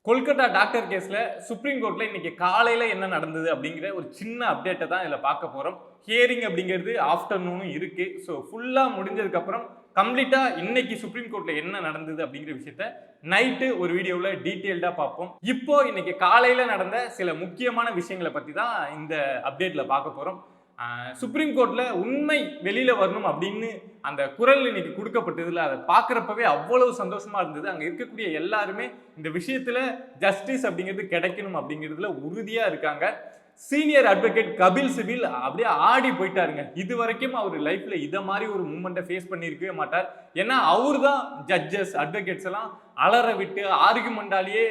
Kolkata doctor கேஸ்ல supreme கோர்ட்ல இன்னைக்கு காலையில என்ன நடந்தது அப்படிங்கிற ஒரு சின்ன அப்டேட்டை தான் இதில் பார்க்க போறோம். ஹியரிங் அப்படிங்கிறது ஆஃப்டர்நூனும் இருக்கு. ஸோ ஃபுல்லா முடிஞ்சதுக்கு அப்புறம் கம்ப்ளீட்டா இன்னைக்கு சுப்ரீம் கோர்ட்ல என்ன நடந்தது அப்படிங்கிற விஷயத்த நைட்டு ஒரு வீடியோவில் டீட்டெயில்டா பார்ப்போம். இப்போ இன்னைக்கு காலையில நடந்த சில முக்கியமான விஷயங்களை பத்தி தான் இந்த அப்டேட்ல பார்க்க போறோம். சுப்ரீம் கோர்ட்ல உண்மை வெளியில வரணும் அப்படின்னு அந்த குரல் இன்னைக்கு கொடுக்கப்பட்டதுல அதை பார்க்குறப்பவே அவ்வளவு சந்தோஷமா இருந்தது. அங்க இருக்கக்கூடிய எல்லாருமே இந்த விஷயத்துல ஜஸ்டிஸ் அப்படிங்கிறது கிடைக்கணும் அப்படிங்கிறதுல உறுதியா இருக்காங்க. சீனியர் அட்வொகேட் கபில் சிபில் அப்படியே ஆடி போயிட்டாருங்க. இது வரைக்கும் அவர் லைஃப்ல இதை மாதிரி ஒரு மூமெண்ட்டை ஃபேஸ் பண்ணியிருக்கவே மாட்டார். ஏன்னா அவர் தான் ஜட்ஜஸ் அட்வொகேட்ஸ் எல்லாம் அலற விட்டு ஆர்குமெண்டாலேயே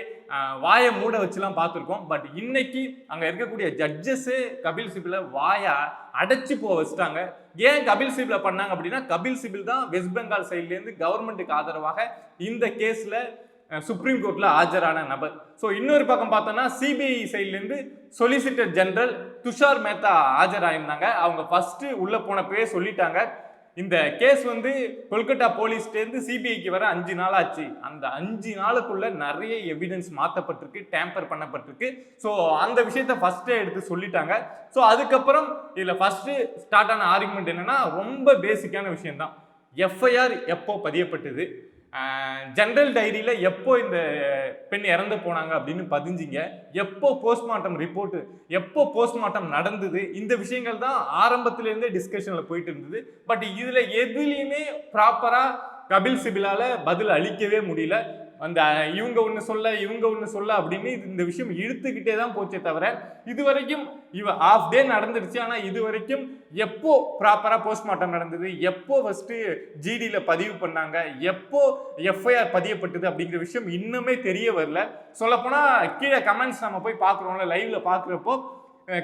வாயை மூட வச்சுலாம் பார்த்துருக்கோம். பட் இன்னைக்கு அங்கே இருக்கக்கூடிய ஜட்ஜஸ்ஸே கபில் சிபிலை வாயை அடைச்சி போக வச்சுட்டாங்க. ஏன் கபில் சிபிலை பண்ணாங்க அப்படின்னா, கபில் சிபில் தான் வெஸ்ட் பெங்கால் சைட்லேருந்து கவர்மெண்ட்டுக்கு ஆதரவாக இந்த கேஸில் சுப்ரீம் கோர்ட்ல ஆஜரான நபர். ஸோ இன்னொரு பக்கம் பார்த்தோம்னா சிபிஐ சைட்லேருந்து சொலிசிட்டர் ஜெனரல் துஷார் மேத்தா ஆஜராயிருந்தாங்க. அவங்க ஃபர்ஸ்ட் உள்ள போனப்பவே சொல்லிட்டாங்க, இந்த கேஸ் வந்து கொல்கத்தா போலீஸ்லேருந்து சிபிஐக்கு வர 5 நாள் ஆச்சு. அந்த 5 நாளுக்குள்ள நிறைய எவிடன்ஸ் மாற்றப்பட்டிருக்கு, டேம்பர் பண்ணப்பட்டிருக்கு. ஸோ அந்த விஷயத்த ஃபர்ஸ்டே எடுத்து சொல்லிட்டாங்க. ஸோ அதுக்கப்புறம் இதில் ஃபர்ஸ்ட் ஸ்டார்ட் ஆன ஆர்குமெண்ட் என்னன்னா, ரொம்ப பேசிக்கான விஷயம் தான். எஃப்ஐஆர் எப்போ பதியப்பட்டது, ஜெனரல் டைரியில எப்போ இந்த பெண் இறந்து போனாங்க அப்படின்னு பதிஞ்சிங்க, எப்போ போஸ்ட்மார்ட்டம் ரிப்போர்ட், எப்போ போஸ்ட்மார்ட்டம் நடந்தது, இந்த விஷயங்கள் தான் ஆரம்பத்திலேருந்தே டிஸ்கஷன்ல போயிட்டு இருந்தது. பட் இதுல எதுலையுமே ப்ராப்பரா கபில் சிபிலால பதில் அளிக்கவே முடியல. அந்த இவங்க ஒன்று சொல்ல அப்படின்னு இந்த விஷயம் இழுத்துக்கிட்டே தான் போச்சே தவிர, இது வரைக்கும் ஹாஃப் டே நடந்துருச்சு. ஆனால் இது வரைக்கும் எப்போ ப்ராப்பராக போஸ்ட்மார்ட்டம் நடந்தது, எப்போ ஃபர்ஸ்ட்டு ஜிடியில் பதிவு பண்ணாங்க, எப்போ எஃப்ஐஆர் பதியப்பட்டது அப்படிங்கிற விஷயம் இன்னுமே தெரிய வரல. சொல்லப்போனால் கீழே கமெண்ட்ஸ் நம்ம போய் பார்க்குறோம்ல, லைவ்ல பார்க்குறப்போ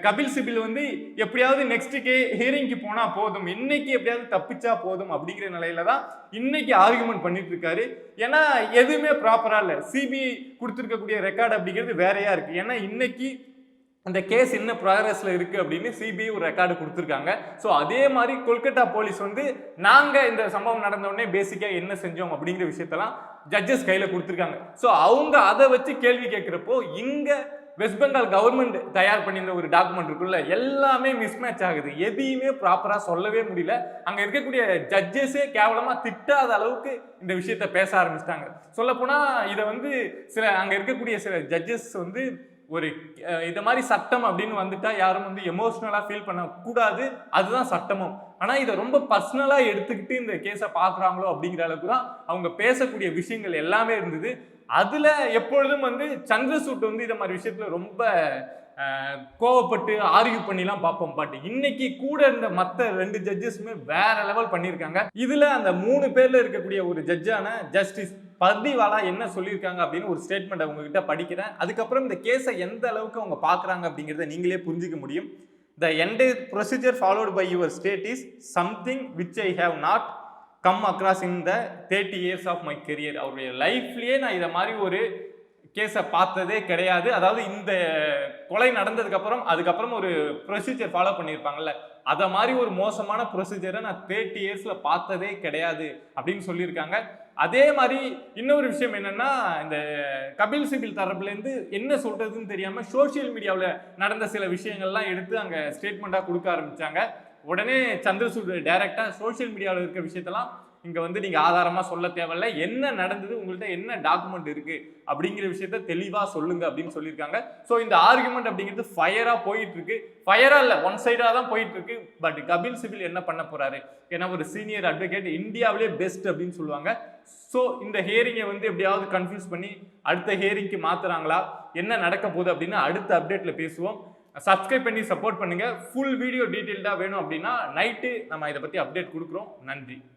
கபில் சிபில் வந்து எப்படியாவது நெக்ஸ்ட் ஹியரிங்க்கு போனா போதும், இன்னைக்கு எப்படியாவது தப்பிச்சா போதும் அப்படிங்கிற நிலையில தான் இன்னைக்கு ஆர்குமெண்ட் பண்ணிட்டு இருக்காரு. ஏன்னா எதுவுமே ப்ராப்பரா இல்லை. சிபிஐ கொடுத்துருக்கக்கூடிய ரெக்கார்டு அப்படிங்கிறது வேறையா இருக்கு. ஏன்னா இன்னைக்கு அந்த கேஸ் என்ன ப்ராக்ரஸ்ல இருக்கு அப்படின்னு சிபிஐ ஒரு ரெக்கார்டு கொடுத்துருக்காங்க. ஸோ அதே மாதிரி கொல்கத்தா போலீஸ் வந்து நாங்க இந்த சம்பவம் நடந்த உடனே பேசிக்கா என்ன செஞ்சோம் அப்படிங்கிற விஷயத்தெல்லாம் ஜட்ஜஸ் கையில கொடுத்துருக்காங்க. ஸோ அவங்க அதை வச்சு கேள்வி கேட்கிறப்போ இங்க வெஸ்ட் பெங்கால் கவர்மெண்ட் தயார் பண்ணியிருந்த ஒரு டாக்குமெண்ட் இருக்குல்ல, எல்லாமே மிஸ்மேட்ச் ஆகுது. எதையுமே ப்ராப்பரா சொல்லவே முடியல. அங்க இருக்கக்கூடிய ஜட்ஜஸே கேவலமா திட்டாத அளவுக்கு இந்த விஷயத்த பேச ஆரம்பிச்சிட்டாங்க. சொல்ல போனா இதை வந்து அங்க இருக்கக்கூடிய சில ஜட்ஜஸ் வந்து ஒரு இந்த மாதிரி சட்டம் அப்படின்னு வந்துட்டா யாரும் வந்து எமோஷனலா ஃபீல் பண்ண கூடாது, அதுதான் சட்டமும். ஆனா இதை ரொம்ப பர்சனலா எடுத்துக்கிட்டு இந்த கேஸை பாக்குறாங்களோ அப்படிங்கிற அளவுக்கு தான் அவங்க பேசக்கூடிய விஷயங்கள் எல்லாமே இருந்தது. அதுல எப்பொழுதும் வந்து சந்திரசூட் வந்து இந்த மாதிரி விஷயத்துல ரொம்ப கோவப்பட்டு ஆர்கியூ பண்ணிலாம் பார்ப்போம். பட் இன்னைக்கு கூட இருந்த மற்ற 2 ஜட்ஜஸுமே வேற லெவல் பண்ணியிருக்காங்க. இதுல அந்த 3 பேர்ல இருக்கக்கூடிய ஒரு ஜட்ஜான ஜஸ்டிஸ் பர்திவாலா என்ன சொல்லியிருக்காங்க அப்படின்னு ஒரு ஸ்டேட்மெண்ட் அவங்க கிட்ட படிக்கிறேன். அதுக்கப்புறம் இந்த கேஸை எந்த அளவுக்கு அவங்க பார்க்குறாங்க அப்படிங்கிறத நீங்களே புரிஞ்சுக்க முடியும். The entire procedure followed by your state is something which I have not come across in the 30 years of my career. அவருடைய லைஃப்லயே நான் இதை மாதிரி ஒரு கேஸை பார்த்ததே கிடையாது. அதாவது இந்த கொலை நடந்ததுக்கு அப்புறம் அதுக்கப்புறம் ஒரு ப்ரொசீஜர் ஃபாலோ பண்ணியிருப்பாங்கல்ல, அதை மாதிரி ஒரு மோசமான ப்ரொசீஜரை நான் 30 இயர்ஸ்ல பார்த்ததே கிடையாது அப்படின்னு சொல்லியிருக்காங்க. அதே மாதிரி இன்னொரு விஷயம் என்னன்னா, இந்த கபில் சிபில் தரப்புலேருந்து என்ன சொல்றதுன்னு தெரியாம சோசியல் மீடியாவில் நடந்த சில விஷயங்கள்லாம் எடுத்து அங்க ஸ்டேட்மெண்ட்டாக கொடுக்க ஆரம்பிச்சாங்க. உடனே சந்திரசூட் டைரக்டா சோசியல் மீடியாவில் இருக்கிற விஷயத்தெல்லாம் இங்க வந்து நீங்க ஆதாரமா சொல்ல தேவையில்லை, என்ன நடந்தது, உங்கள்கிட்ட என்ன டாக்குமெண்ட் இருக்கு அப்படிங்கிற விஷயத்த தெளிவா சொல்லுங்க அப்படின்னு சொல்லியிருக்காங்க. ஸோ இந்த ஆர்குமெண்ட் அப்படிங்கிறது ஃபயரா போயிட்டு இருக்கு. ஃபயரா இல்ல, ஒன் சைடா தான் போயிட்டு இருக்கு. பட் கபில் சிபில் என்ன பண்ண போறாரு, ஏன்னா ஒரு சீனியர் அட்வொகேட், இந்தியாவிலே பெஸ்ட் அப்படின்னு சொல்லுவாங்க. ஸோ இந்த ஹியரிங்கை வந்து எப்படியாவது கன்ஃபியூஸ் பண்ணி அடுத்த ஹியரிங்க்கு மாத்துறாங்களா, என்ன நடக்க போகுது அப்படின்னு அடுத்த அப்டேட்ல பேசுவோம். சப்ஸ்கிரைப் பண்ணி சப்போர்ட் பண்ணுங்க. ஃபுல் வீடியோ டீட்டெயில்டா வேணும் அப்படின்னா நைட்டு நம்ம இதை பத்தி அப்டேட் கொடுக்குறோம். நன்றி.